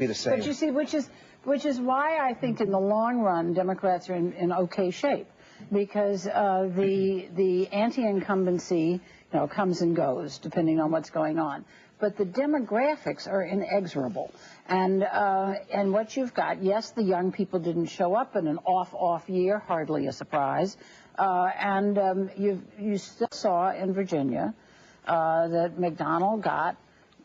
be the same. But you see, which is why I think in the long run Democrats are in okay shape, because the anti-incumbency comes and goes depending on what's going on, but the demographics are inexorable. And what you've got, yes, the young people didn't show up in an off year, hardly a surprise, and you still saw in Virginia that McDonnell got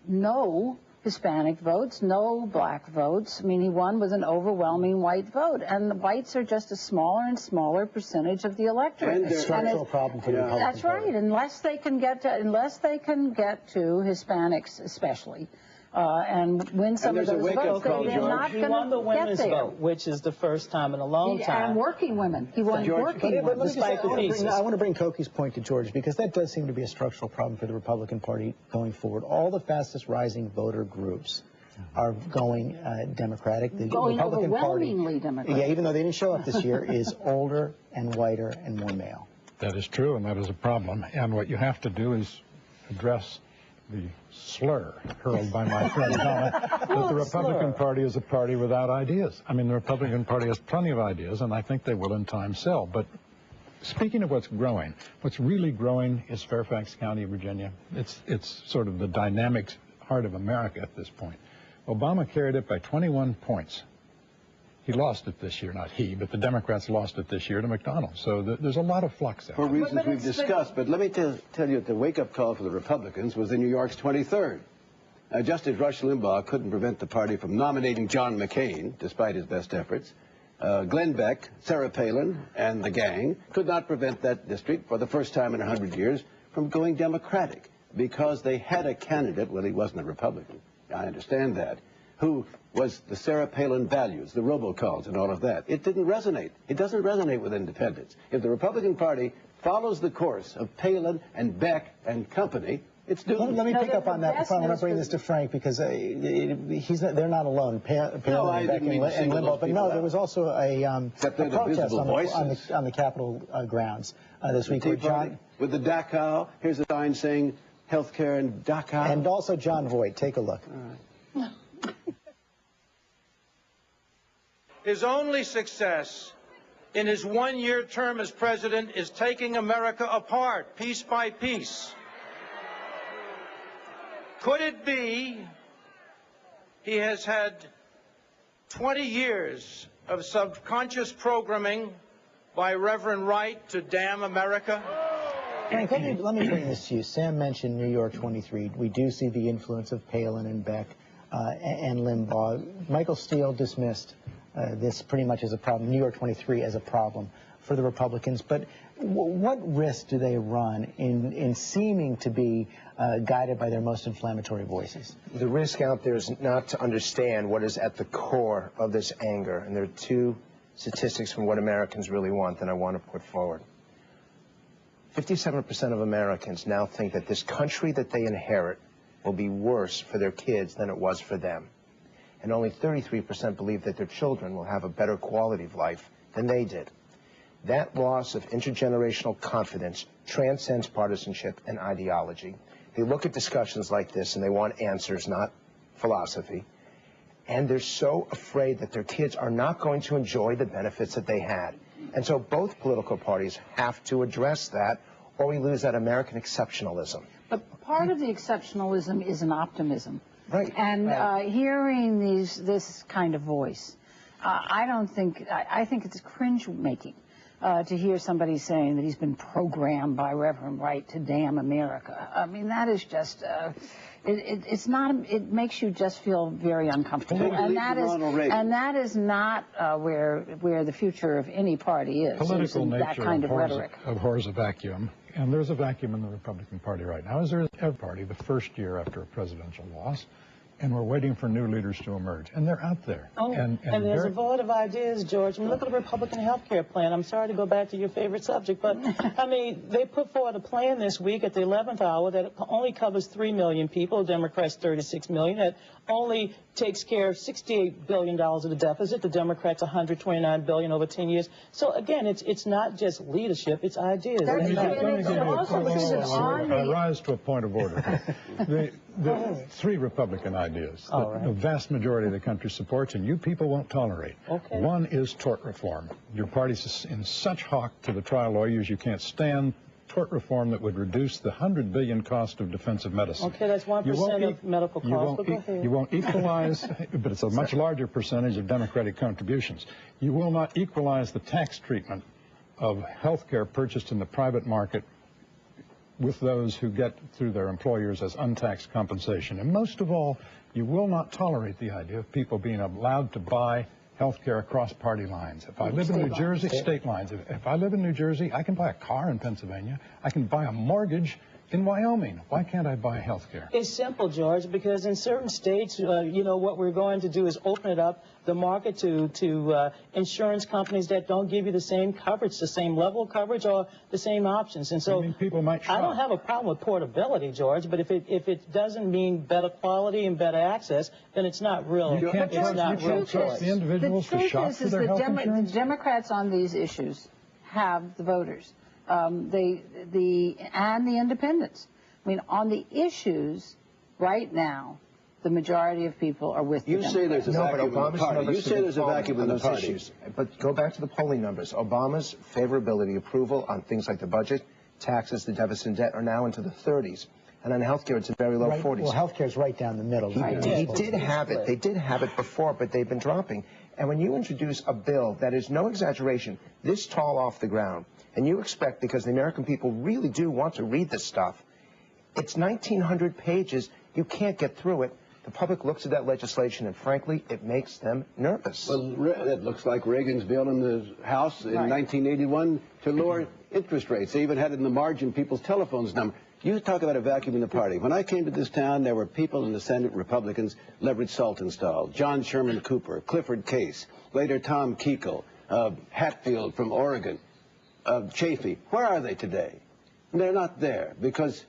no Hispanic votes, no black votes. I mean, he won with an overwhelming white vote, and the whites are just a smaller and smaller percentage of the electorate. And a structural problem for the Republican That's right. Party. Unless they can get to Hispanics, especially, and win some of those votes, they're not going to get there. He won the women's vote, which is the first time in a long time. And working women. He won working women. Despite the pieces. I want to bring Cokie's point to George, because that does seem to be a structural problem for the Republican Party going forward. All the fastest rising voter groups are going Democratic. The going Republican overwhelmingly Party, Democratic. yeah, even though they didn't show up this year, is older and whiter and more male. That is true, and that is a problem. And what you have to do is address the slur hurled by my friend Donna that the Republican Party is a party without ideas. I mean, the Republican Party has plenty of ideas, and I think they will in time sell. But speaking of what's growing, what's really growing is Fairfax County, Virginia. It's sort of the dynamic heart of America at this point. Obama carried it by 21 points. He lost it this year, not he, but the Democrats lost it this year to McDonnell. So there's a lot of flux there. For reasons we've discussed, but let me tell you that the wake-up call for the Republicans was in New York's 23rd. Just as Rush Limbaugh couldn't prevent the party from nominating John McCain, despite his best efforts, Glenn Beck, Sarah Palin, and the gang could not prevent that district, for the first time in 100 years, from going Democratic, because they had a candidate, well, he wasn't a Republican, I understand that, who was the Sarah Palin values, the robocalls and all of that. It didn't resonate. It doesn't resonate with independents. If the Republican Party follows the course of Palin and Beck and company, it's doomed. Let me pick up on that before I want to bring this to Frank, because they're not alone. Palin and Beck and Limbaugh. But no, there was also a protest on the Capitol grounds this week. With the Dachau, here's a sign saying healthcare in Dachau. And also John Voight. Take a look. All right. His only success in his one-year term as president is taking America apart, piece by piece. Could it be he has had 20 years of subconscious programming by Reverend Wright to damn America? Frank, let me bring this to you. Sam mentioned New York 23. We do see the influence of Palin and Beck and Limbaugh. Michael Steele dismissed this pretty much as a problem, New York 23 as a problem for the Republicans. But what risk do they run in seeming to be guided by their most inflammatory voices? The risk out there is not to understand what is at the core of this anger. And there are two statistics from what Americans really want that I want to put forward. 57% of Americans now think that this country that they inherit will be worse for their kids than it was for them. And only 33% believe that their children will have a better quality of life than they did. That loss of intergenerational confidence transcends partisanship and ideology. They look at discussions like this and they want answers, not philosophy. And they're so afraid that their kids are not going to enjoy the benefits that they had. And so both political parties have to address that, or we lose that American exceptionalism. But part of the exceptionalism is an optimism. Right. And hearing this kind of voice, I think it's cringe-making to hear somebody saying that he's been programmed by Reverend Wright to damn America. I mean, that is just, it's not, it makes you just feel very uncomfortable. And that is not where the future of any party is. Political nature that kind of rhetoric abhors a vacuum. And there's a vacuum in the Republican Party right now, as there is in every party the first year after a presidential loss. And we're waiting for new leaders to emerge. And they're out there. Oh, and there's a void of ideas, George. I mean, look at the Republican health care plan. I'm sorry to go back to your favorite subject, but, I mean, they put forward a plan this week at the 11th hour that only covers 3 million people, Democrats 36 million, that only takes care of $68 billion of the deficit. The Democrats, $129 billion over 10 years. So again, it's not just leadership; it's ideas. That's Let me true, and give it's you also because it's on I the... rise to a point of order. The three Republican ideas that the vast majority of the country supports, and you people won't tolerate. Okay. One is tort reform. Your party's in such hawk to the trial lawyers, you can't stand tort reform that would reduce the $100 billion cost of defensive medicine. Okay, that's 1% of medical costs. But go ahead. You won't equalize, but it's a much larger percentage of Democratic contributions. You will not equalize the tax treatment of health care purchased in the private market with those who get through their employers as untaxed compensation. And most of all, you will not tolerate the idea of people being allowed to buy health care across party lines. If I live in New Jersey, state lines. If I live in New Jersey, I can buy a car in Pennsylvania. I can buy a mortgage in Wyoming. Why can't I buy health care? It's simple, George, because in certain states, what we're going to do is open it up, the market to insurance companies that don't give you the same coverage, the same level of coverage, or the same options. And so people might shop. I don't have a problem with portability, George, but if it doesn't mean better quality and better access, then it's not real. You can't trust the individuals to shop for their health insurance? The Democrats on these issues have the voters. And the independents. I mean, on the issues right now, the majority of people are with the Democrats. You say there's a vacuum in the party. You say there's a vacuum in the party. Issues. But go back to the polling numbers. Obama's favorability, approval on things like the budget, taxes, the deficit and debt are now into the 30s. And on health care, it's in very low 40s. Well, health care is right down the middle. He did have it. They did have it before, but they've been dropping. And when you introduce a bill that is no exaggeration, this tall off the ground, and you expect, because the American people really do want to read this stuff, it's 1,900 pages. You can't get through it. The public looks at that legislation, and frankly, it makes them nervous. Well, that looks like Reagan's bill in the House in 1981 to lower interest rates. They even had it in the margin people's telephones number. You talk about a vacuum in the party. When I came to this town, there were people in the Senate, Republicans, Leverett Saltonstall, John Sherman Cooper, Clifford Case, later Tom Kuechel, Hatfield from Oregon, Chafee. Where are they today? They're not there because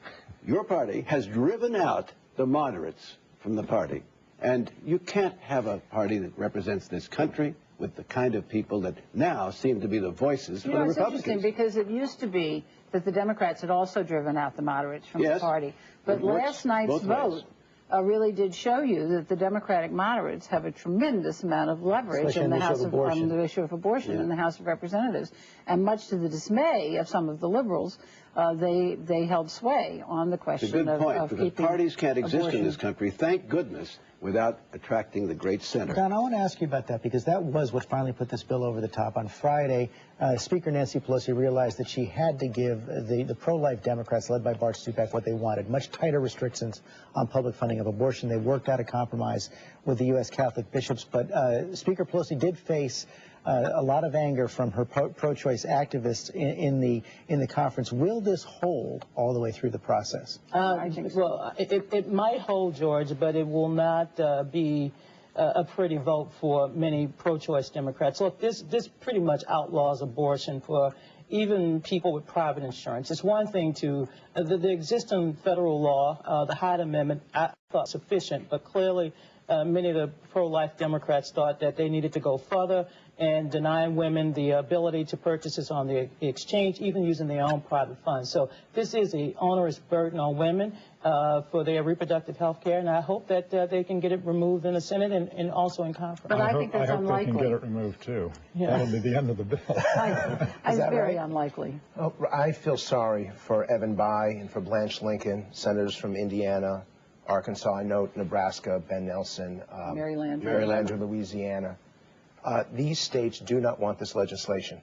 your party has driven out the moderates from the party. And you can't have a party that represents this country with the kind of people that now seem to be the voices for the Republicans. It's interesting because it used to be that the Democrats had also driven out the moderates from the party. But last night's vote really did show you that the Democratic moderates have a tremendous amount of leverage in the House of on the issue of abortion in the House of Representatives. And much to the dismay of some of the liberals, they held sway on the question of keeping abortion. It's a good point, because parties can't exist in this country, thank goodness, without attracting the great center. Don, I want to ask you about that, because that was what finally put this bill over the top. On Friday, Speaker Nancy Pelosi realized that she had to give the pro-life Democrats, led by Bart Stupak, what they wanted, much tighter restrictions on public funding of abortion. They worked out a compromise with the U.S. Catholic bishops, but Speaker Pelosi did face a lot of anger from her pro-choice activists in the conference. Will this hold all the way through the process? Well, it might hold, George, but it will not be a pretty vote for many pro-choice Democrats. Look, this pretty much outlaws abortion for even people with private insurance. It's one thing to the existing federal law, the Hyde Amendment, I thought sufficient, but clearly many of the pro-life Democrats thought that they needed to go further and denying women the ability to purchase this on the exchange, even using their own private funds. So this is an onerous burden on women for their reproductive health care, and I hope that they can get it removed in the Senate and also in Congress. But I think that's unlikely. I hope they can get it removed, too. Yeah. That'll be the end of the bill. It's very unlikely. Oh, I feel sorry for Evan Bayh and for Blanche Lincoln, senators from Indiana, Arkansas, I know Nebraska, Ben Nelson, Mary Landrieu, Louisiana. These states do not want this legislation,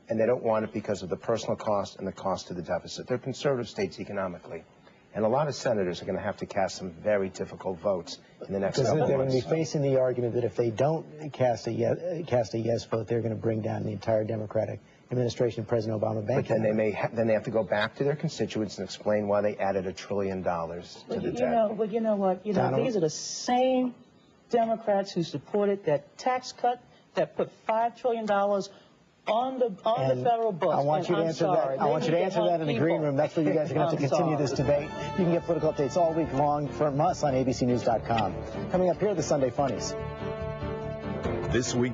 and they don't want it because of the personal cost and the cost to the deficit. They're conservative states economically, and a lot of senators are going to have to cast some very difficult votes in the next couple months. They're going to be facing the argument that if they don't cast a yes vote, they're going to bring down the entire Democratic administration, President Obama banking. But then they have to go back to their constituents and explain why they added $1 trillion to the debt. But you know what? These are the same Democrats who supported that tax cut that put $5 trillion On the federal books. I want you to answer that. I want you to answer that in the green room. That's where you guys are going to have to continue this debate. You can get political updates all week long from us on abcnews.com. Coming up here are the Sunday Funnies. This week.